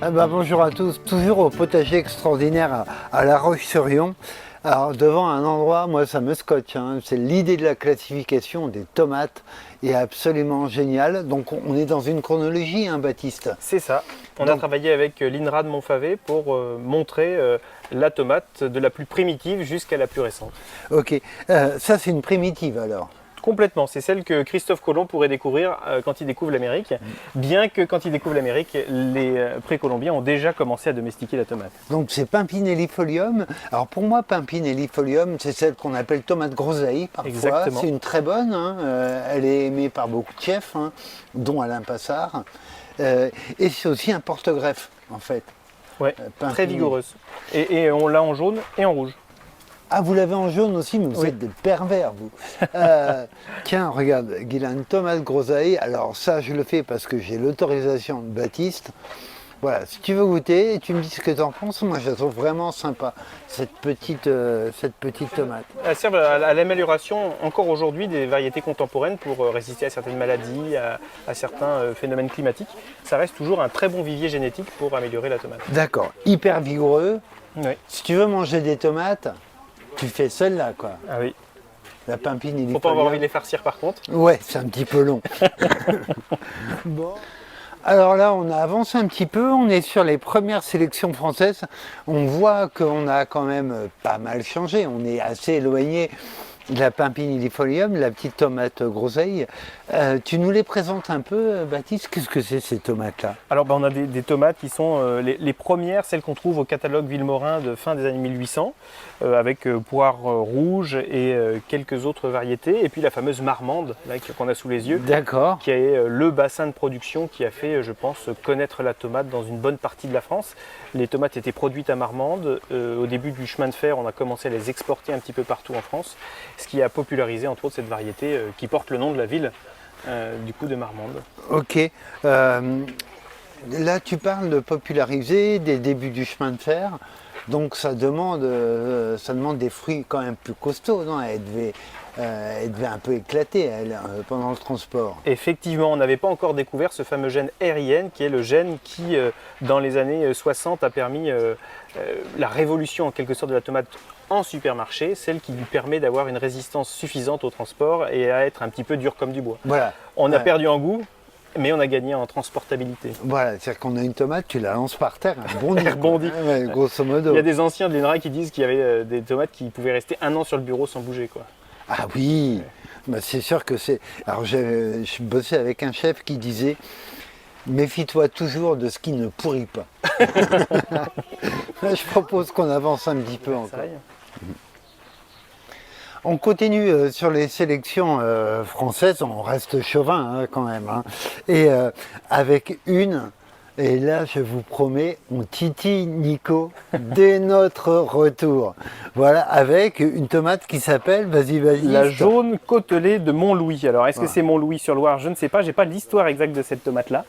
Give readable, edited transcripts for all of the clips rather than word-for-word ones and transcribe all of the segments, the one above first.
Ah bah bonjour à tous, toujours au potager extraordinaire à La Roche-sur-Yon. Alors devant un endroit, moi ça me scotche, hein. C'est l'idée de la classification des tomates est absolument géniale. Donc on est dans une chronologie, hein, Baptiste. C'est ça. On a Donc, travaillé avec l'INRA de Montfavet pour montrer la tomate de la plus primitive jusqu'à la plus récente. ok, ça c'est une primitive alors. Complètement, c'est celle que Christophe Colomb pourrait découvrir quand il découvre l'Amérique, bien que quand il découvre l'Amérique, les précolombiens ont déjà commencé à domestiquer la tomate. Donc c'est Pimpinellifolium. Alors pour moi, Pimpinellifolium, c'est celle qu'on appelle tomate groseille parfois. Exactement. C'est une très bonne, hein. Elle est aimée par beaucoup de chefs, hein, dont Alain Passard. Et c'est aussi un porte-greffe en fait. Ouais, Pimpinell- très vigoureuse. Et on l'a en jaune et en rouge. Ah, vous l'avez en jaune aussi, mais vous Oui. êtes des pervers, vous. Tiens, regarde, Guylaine, tomate groseille. Alors ça, je le fais parce que j'ai l'autorisation de Baptiste. Voilà, si tu veux goûter, tu me dis ce que tu en penses. Moi, je la trouve vraiment sympa, cette petite tomate. Elles servent à l'amélioration encore aujourd'hui des variétés contemporaines pour résister à certaines maladies, à certains phénomènes climatiques. Ça reste toujours un très bon vivier génétique pour améliorer la tomate. D'accord, hyper vigoureux. Oui. Si tu veux manger des tomates, tu fais celle-là, quoi. Ah oui. La pimpine, Faut pas avoir envie de les farcir par contre. Ouais, c'est un petit peu long. Bon. Alors là, on a avancé un petit peu, on est sur les premières sélections françaises. On voit qu'on a quand même pas mal changé. On est assez éloigné de la Pimpinellifolium, la petite tomate groseille. Tu nous les présentes un peu, Baptiste? Qu'est-ce que c'est ces tomates-là? Alors on a des tomates qui sont les premières, celles qu'on trouve au catalogue Villemorin de fin des années 1800, avec poire rouge et quelques autres variétés. Et puis la fameuse marmande là, qu'on a sous les yeux, D'accord. qui est le bassin de production qui a fait, je pense, connaître la tomate dans une bonne partie de la France. Les tomates étaient produites à Marmande. Au début du chemin de fer, on a commencé à les exporter un petit peu partout en France, ce qui a popularisé entre autres cette variété qui porte le nom de la ville du coup de Marmande. Ok. Là, tu parles de populariser des débuts du chemin de fer. Donc ça demande des fruits quand même plus costauds, non? Elle devait un peu éclater, elle, pendant le transport. Effectivement, on n'avait pas encore découvert ce fameux gène RIN, qui est le gène qui, dans les années 60, a permis la révolution en quelque sorte de la tomate en supermarché, celle qui lui permet d'avoir une résistance suffisante au transport et à être un petit peu dur comme du bois. Voilà. On a Ouais. perdu en goût, mais on a gagné en transportabilité. Voilà, c'est-à-dire qu'on a une tomate, tu la lances par terre, elle rebondit. Elle rebondit. Ouais, grosso modo. Il y a des anciens de l'INRA qui disent qu'il y avait des tomates qui pouvaient rester 1 an sur le bureau sans bouger, quoi. Ah oui, bah, c'est sûr que c'est. Alors je bossais avec un chef qui disait méfie-toi toujours de ce qui ne pourrit pas. Là, je propose qu'on avance un petit peu Ça encore. aille. On continue sur les sélections françaises, on reste chauvin, hein, quand même, hein. Et avec une, et là je vous promets, on titille Nico dès notre retour. Voilà, avec une tomate qui s'appelle, vas-y, La jaune côtelée de Montlouis. Alors, est-ce que Ouais. c'est Montlouis-sur-Loire? Je ne sais pas. J'ai pas l'histoire exacte de cette tomate-là.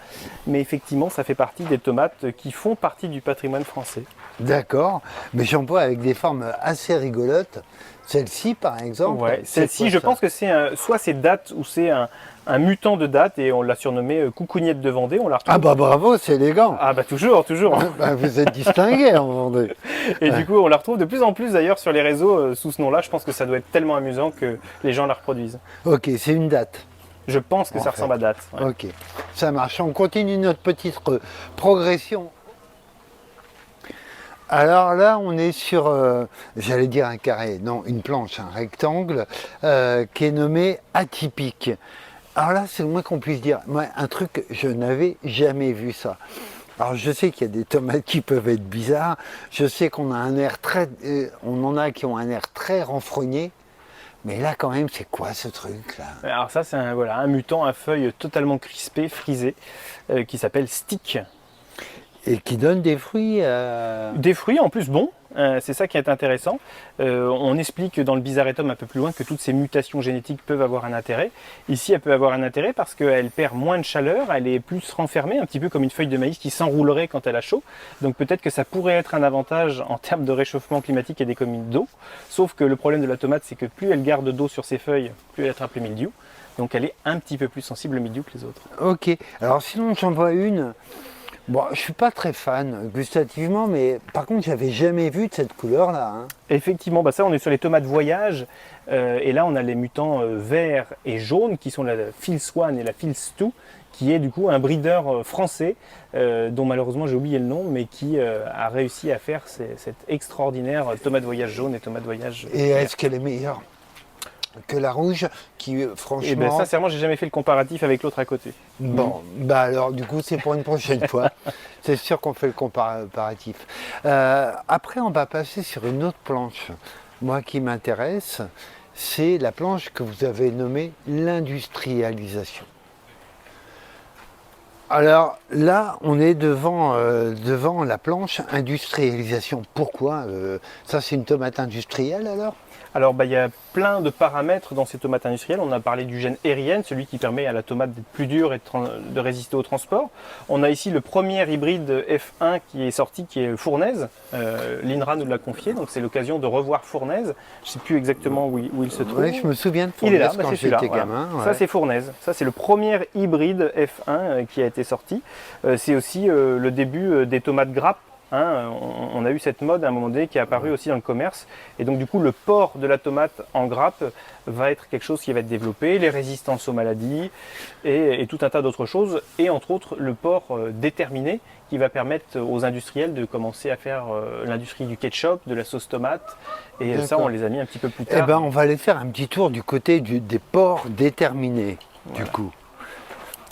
Mais effectivement, ça fait partie des tomates qui font partie du patrimoine français. D'accord, mais j'en vois avec des formes assez rigolotes. Celle-ci, par exemple. Ouais. c'est Celle-ci, quoi je ça? pense que c'est soit c'est date ou c'est un mutant de date et on l'a surnommé Coucougnette de Vendée. On la retrouve. Ah bah bravo, c'est élégant. Ah bah toujours, toujours. Bah, vous êtes distingué en Vendée. Et du coup, on la retrouve de plus en plus d'ailleurs sur les réseaux sous ce nom-là. Je pense que ça doit être tellement amusant que les gens la reproduisent. Ok, c'est une date. Je pense que En ça fait. ressemble à date. Ouais. Ok, ça marche. On continue notre petite progression. Alors là, on est sur, j'allais dire un carré, non, une planche, un rectangle, qui est nommé atypique. Alors là, c'est le moins qu'on puisse dire. Moi, un truc, je n'avais jamais vu ça. Alors je sais qu'il y a des tomates qui peuvent être bizarres. Je sais qu'on a un air très, on en a qui ont un air très renfrogné. Mais là, quand même, c'est quoi ce truc-là? Alors ça, c'est voilà, un mutant à feuilles totalement crispées, frisées, qui s'appelle stick. Et qui donne des fruits. Des fruits en plus bons, c'est ça qui est intéressant. On explique dans le Bizarretum un peu plus loin que toutes ces mutations génétiques peuvent avoir un intérêt. Ici, elle peut avoir un intérêt parce qu'elle perd moins de chaleur, elle est plus renfermée, un petit peu comme une feuille de maïs qui s'enroulerait quand elle a chaud. Donc peut-être que ça pourrait être un avantage en termes de réchauffement climatique et d'économie d'eau. Sauf que le problème de la tomate, c'est que plus elle garde d'eau sur ses feuilles, plus elle attrape le mildiou. Donc elle est un petit peu plus sensible au mildiou que les autres. Ok. Alors sinon, j'en vois une. Bon, je suis pas très fan gustativement, mais par contre, j'avais jamais vu de cette couleur-là, hein. Effectivement, bah ça on est sur les tomates voyage et là on a les mutants verts et jaunes qui sont la Fils One et la Fils Two qui est du coup un breeder français dont malheureusement j'ai oublié le nom mais qui a réussi à faire cette extraordinaire tomate voyage jaune et tomate voyage Et vert. est-ce qu'elle est meilleure que la rouge qui, franchement... Et ben sincèrement j'ai jamais fait le comparatif avec l'autre à côté. Bon, bah alors du coup c'est pour une prochaine fois. C'est sûr qu'on fait le comparatif. Après on va passer sur une autre planche. Moi qui m'intéresse, c'est la planche que vous avez nommée l'industrialisation. Alors là, on est devant la planche industrialisation. Pourquoi ça, c'est une tomate industrielle alors? Alors il y a plein de paramètres dans ces tomates industrielles. On a parlé du gène Erienne, celui qui permet à la tomate d'être plus dure et de résister au transport. On a ici le premier hybride F1 qui est sorti, qui est Fournaise. L'INRA nous l'a confié, donc c'est l'occasion de revoir Fournaise. Je ne sais plus exactement où il se trouve. Oui, je me souviens de Il est là, Fournaise quand c'est celui-là, j'étais voilà. gamin. Ouais. Ça c'est Fournaise. Ça c'est le premier hybride F1 qui a été sorti. C'est aussi le début des tomates grappes. Hein, on a eu cette mode à un moment donné qui est apparue aussi dans le commerce et donc du coup le port de la tomate en grappe va être quelque chose qui va être développé, les résistances aux maladies et tout un tas d'autres choses et entre autres le port déterminé qui va permettre aux industriels de commencer à faire l'industrie du ketchup, de la sauce tomate et ça on les a mis un petit peu plus tard. Eh ben, on va aller faire un petit tour du côté des ports déterminés du coup.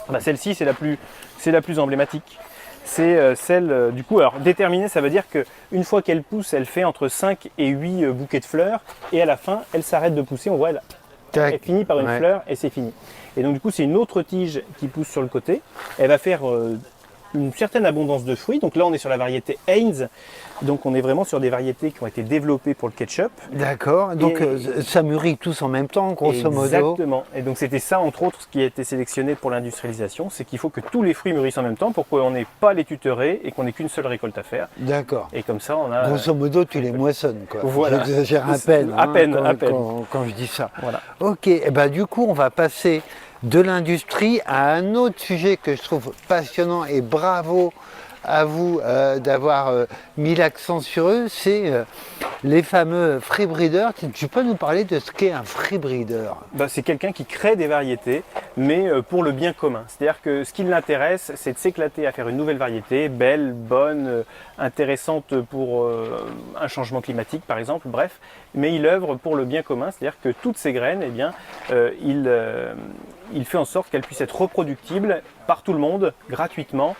Bah, celle-ci c'est la plus emblématique. C'est celle, du coup, alors déterminée, ça veut dire qu'une fois qu'elle pousse, elle fait entre 5 et 8 bouquets de fleurs, et à la fin, elle s'arrête de pousser, on voit, elle finit par une fleur, et c'est fini. Et donc du coup, c'est une autre tige qui pousse sur le côté, elle va faire une certaine abondance de fruits, donc là on est sur la variété Heinz, donc on est vraiment sur des variétés qui ont été développées pour le ketchup. D'accord, donc ça mûrit tous en même temps, grosso modo. Exactement, et donc c'était ça entre autres ce qui a été sélectionné pour l'industrialisation, c'est qu'il faut que tous les fruits mûrissent en même temps pour qu'on n'ait pas les tutorés et qu'on n'ait qu'une seule récolte à faire. D'accord. Et comme ça on a... Grosso modo, tu les moissonnes, quoi. Voilà. J'exagère à peine, À peine, quand, à peine. quand je dis ça. Voilà. Ok, et ben, du coup, on va passer de l'industrie à un autre sujet que je trouve passionnant et bravo à vous d'avoir mis l'accent sur eux, c'est les fameux free breeders. Tu peux nous parler de ce qu'est un free breeder? C'est quelqu'un qui crée des variétés, mais pour le bien commun. C'est-à-dire que ce qui l'intéresse, c'est de s'éclater à faire une nouvelle variété, belle, bonne, intéressante pour un changement climatique par exemple, bref. Mais il œuvre pour le bien commun, c'est-à-dire que toutes ces graines, eh bien, il fait en sorte qu'elles puissent être reproductibles par tout le monde, gratuitement,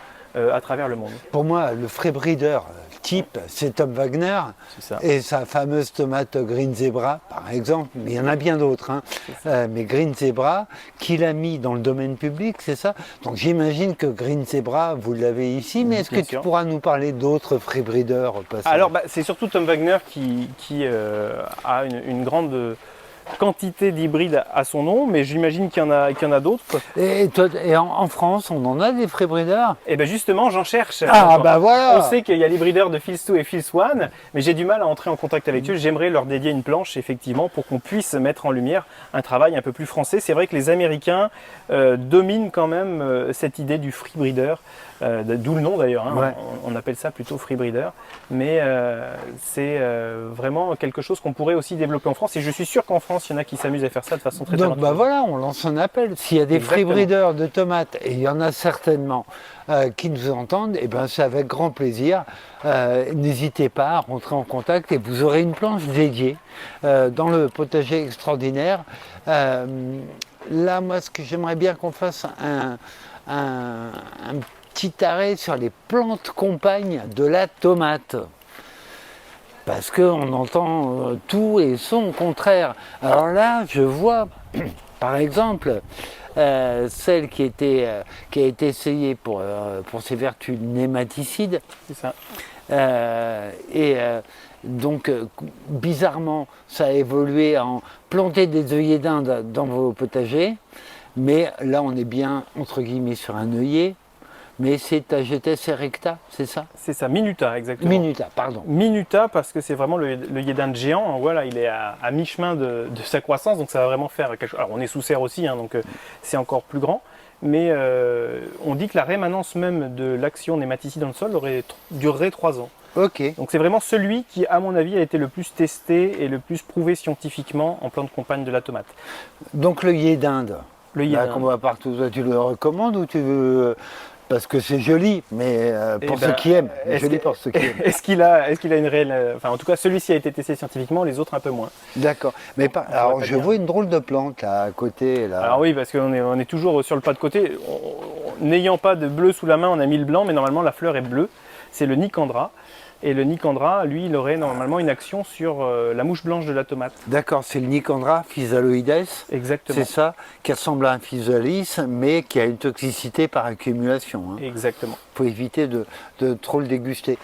à travers le monde. Pour moi, le free breeder type, c'est Tom Wagner Ça. et sa fameuse tomate Green Zebra, par exemple, mais il y en a bien d'autres, hein. Mais Green Zebra, qu'il a mis dans le domaine public, c'est ça? Donc j'imagine que Green Zebra, vous l'avez ici, mais est-ce que tu pourras nous parler d'autres free breeders au passage? Alors, c'est surtout Tom Wagner qui a une grande quantité d'hybrides à son nom, mais j'imagine qu'il y en a d'autres. Et en France, on en a des free breeders? Et bien justement, j'en cherche. Ah bah voilà. On sait qu'il y a les breeders de Fils 2 et Fils 1, mais j'ai du mal à entrer en contact avec eux. J'aimerais leur dédier une planche, effectivement, pour qu'on puisse mettre en lumière un travail un peu plus français. C'est vrai que les Américains dominent quand même cette idée du free breeder, d'où le nom d'ailleurs. Hein. Ouais. On appelle ça plutôt free breeder, mais c'est vraiment quelque chose qu'on pourrait aussi développer en France. Et je suis sûr qu'en France, il y en a qui s'amusent à faire ça de façon très Donc talentueuse. bah voilà, on lance un appel. S'il y a des free Exactement. breeders de tomates, et il y en a certainement qui nous entendent, et ben c'est avec grand plaisir. N'hésitez pas à rentrer en contact et vous aurez une planche dédiée dans le potager extraordinaire. Là, moi, ce que j'aimerais bien qu'on fasse un petit arrêt sur les plantes compagnes de la tomate. Parce qu'on entend tout et son contraire. Alors là, je vois, par exemple, celle qui a été essayée pour ses vertus nématicides. C'est ça. Donc, bizarrement, ça a évolué en planter des œillets d'Inde dans vos potagers. Mais là, on est bien, entre guillemets, sur un œillet. Mais c'est Tagetes erecta, c'est ça? C'est ça, Minuta, exactement. Minuta, pardon. Minuta, parce que c'est vraiment le yédin de géant. Voilà, il est à mi-chemin de sa croissance, donc ça va vraiment faire quelque chose. Alors, on est sous serre aussi, hein, donc c'est encore plus grand. mais on dit que la rémanence même de l'action nématicide dans le sol durerait 3 ans. Ok. Donc c'est vraiment celui qui, à mon avis, a été le plus testé et le plus prouvé scientifiquement en plante compagne de la tomate. Donc l'œillet d'Inde, Le là, yénin. qu'on voit partout, toi, tu le recommandes ou tu veux... Parce que c'est joli, mais pour Eh ceux ben, qui aiment. est-ce Joli que- pour ceux qui aiment. Est-ce qu'il a une réelle... Enfin, en tout cas, celui-ci a été testé scientifiquement, les autres un peu moins. D'accord. Mais alors, pourrait pas je dire. vois une drôle de plante là à côté. Là. Alors oui, parce on est toujours sur le pas de côté. N'ayant pas de bleu sous la main, on a mis le blanc, mais normalement la fleur est bleue. C'est le nicandra. Et le nicandra, lui, il aurait normalement une action sur la mouche blanche de la tomate. D'accord, c'est le Nicandra physaloides, Exactement. c'est ça, qui ressemble à un physalis, mais qui a une toxicité par accumulation. Hein. Exactement. Faut éviter de trop le déguster.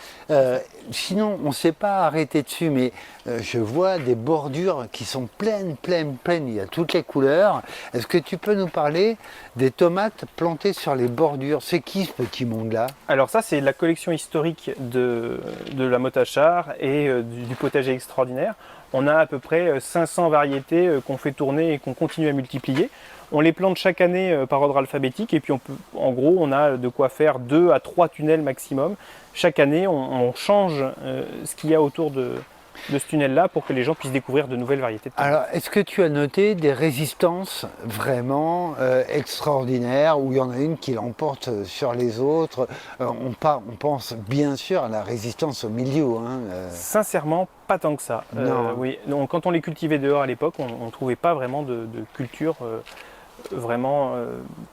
Sinon, on ne s'est pas arrêté dessus, mais je vois des bordures qui sont pleines. Il y a toutes les couleurs. Est-ce que tu peux nous parler des tomates plantées sur les bordures? C'est qui ce petit monde-là? Alors ça, c'est la collection historique de la Motachar et du potager extraordinaire. On a à peu près 500 variétés qu'on fait tourner et qu'on continue à multiplier. On les plante chaque année par ordre alphabétique et puis en gros, on a de quoi faire 2 à 3 tunnels maximum. Chaque année, on change ce qu'il y a autour de ce tunnel-là pour que les gens puissent découvrir de nouvelles variétés de tomates. Alors, est-ce que tu as noté des résistances vraiment extraordinaires, où il y en a une qui l'emporte sur les autres? On pense bien sûr à la résistance au milieu. Hein, Sincèrement, pas tant que ça. Non. Oui. Donc, quand on les cultivait dehors à l'époque, on ne trouvait pas vraiment de culture vraiment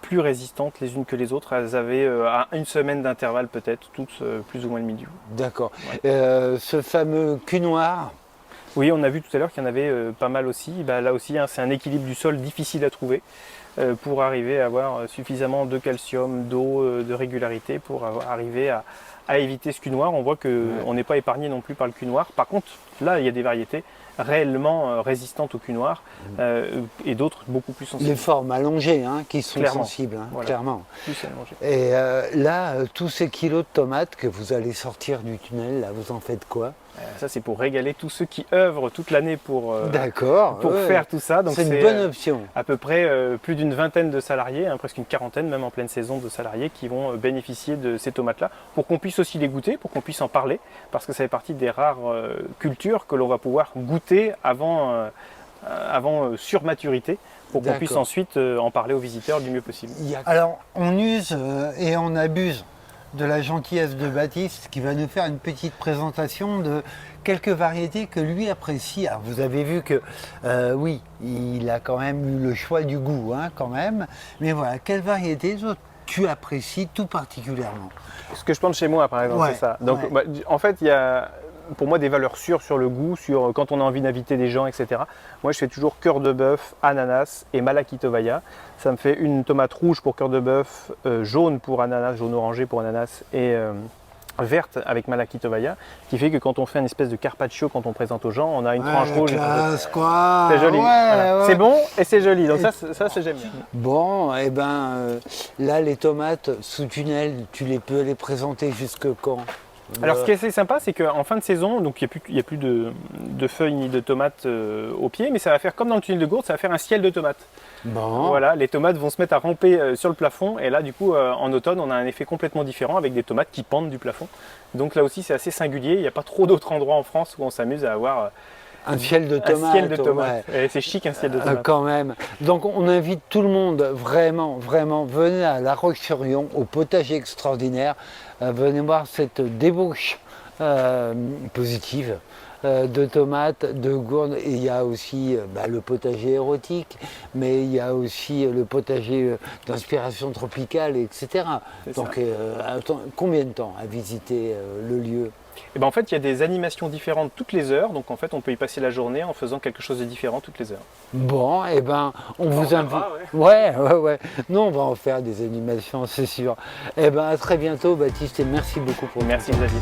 plus résistantes les unes que les autres. Elles avaient à une semaine d'intervalle peut-être, toutes plus ou moins le milieu. D'accord. Ce fameux cul noir, Oui, on a vu tout à l'heure qu'il y en avait pas mal aussi. Bah, là aussi, hein, c'est un équilibre du sol difficile à trouver pour arriver à avoir suffisamment de calcium, d'eau, de régularité pour arriver à éviter ce cul noir. On voit qu'on n'est pas épargné non plus par le cul noir. Par contre, là, il y a des variétés réellement résistantes au cul noir et d'autres beaucoup plus sensibles. les formes allongées hein, qui sont Clairement. sensibles, hein, Voilà. clairement. Plus à manger. Et là, tous ces kilos de tomates que vous allez sortir du tunnel, là, vous en faites quoi? Ça, c'est pour régaler tous ceux qui œuvrent toute l'année pour D'accord. ouais. faire tout ça. Donc C'est une bonne option. à peu près plus d'une vingtaine de salariés, hein, presque une quarantaine, même en pleine saison, de salariés qui vont bénéficier de ces tomates-là, pour qu'on puisse aussi les goûter, pour qu'on puisse en parler, parce que ça fait partie des rares cultures que l'on va pouvoir goûter avant surmaturité, pour qu'on puisse D'accord. ensuite en parler aux visiteurs du mieux possible. Alors, on use et on abuse de la gentillesse de Baptiste qui va nous faire une petite présentation de quelques variétés que lui apprécie. Alors, vous avez vu que, oui, il a quand même eu le choix du goût, hein, quand même. Mais voilà, quelles variétés tu apprécies tout particulièrement? Ce que je plante chez moi, par exemple, Ouais, c'est ça. Donc, ouais. en fait, il y a pour moi des valeurs sûres sur le goût, sur quand on a envie d'inviter des gens, etc. Moi, je fais toujours cœur de bœuf, ananas et malakitovaya. Ça me fait une tomate rouge pour cœur de bœuf, jaune pour ananas, jaune orangé pour ananas et verte avec malakitovaya, qui fait que quand on fait une espèce de carpaccio, quand on présente aux gens, on a une tranche rouge. Classe, quoi. C'est joli. Ouais, Voilà. ouais. C'est bon et c'est joli. Donc ça c'est j'aime bien. Bon, et ben là, les tomates sous tunnel, tu peux les présenter jusque quand? Alors ce qui est assez sympa, c'est qu'en fin de saison, donc il n'y a plus de feuilles ni de tomates au pied, mais ça va faire comme dans le tunnel de gourde, ça va faire un ciel de tomates. Bon. Voilà, les tomates vont se mettre à ramper sur le plafond, et là du coup en automne on a un effet complètement différent avec des tomates qui pendent du plafond. Donc là aussi c'est assez singulier, il n'y a pas trop d'autres endroits en France où on s'amuse à avoir un ciel de tomates. un ciel de tomates. ouais. Et c'est chic un ciel de tomates. Quand même. Donc on invite tout le monde, vraiment, venez à La Roche-sur-Yon, au potager extraordinaire. Venez voir cette débauche positive de tomates, de gourdes. Et il y a aussi le potager érotique, mais il y a aussi le potager d'inspiration tropicale, etc. C'est Donc attends, combien de temps à visiter le lieu? Et ben en fait il y a des animations différentes toutes les heures, donc en fait on peut y passer la journée en faisant quelque chose de différent toutes les heures. Bon, et ben, on vous invite. Ouais. Ouais. Non, on va en faire des animations, c'est sûr. Et ben, à très bientôt, Baptiste, et merci beaucoup pour Merci Xavier.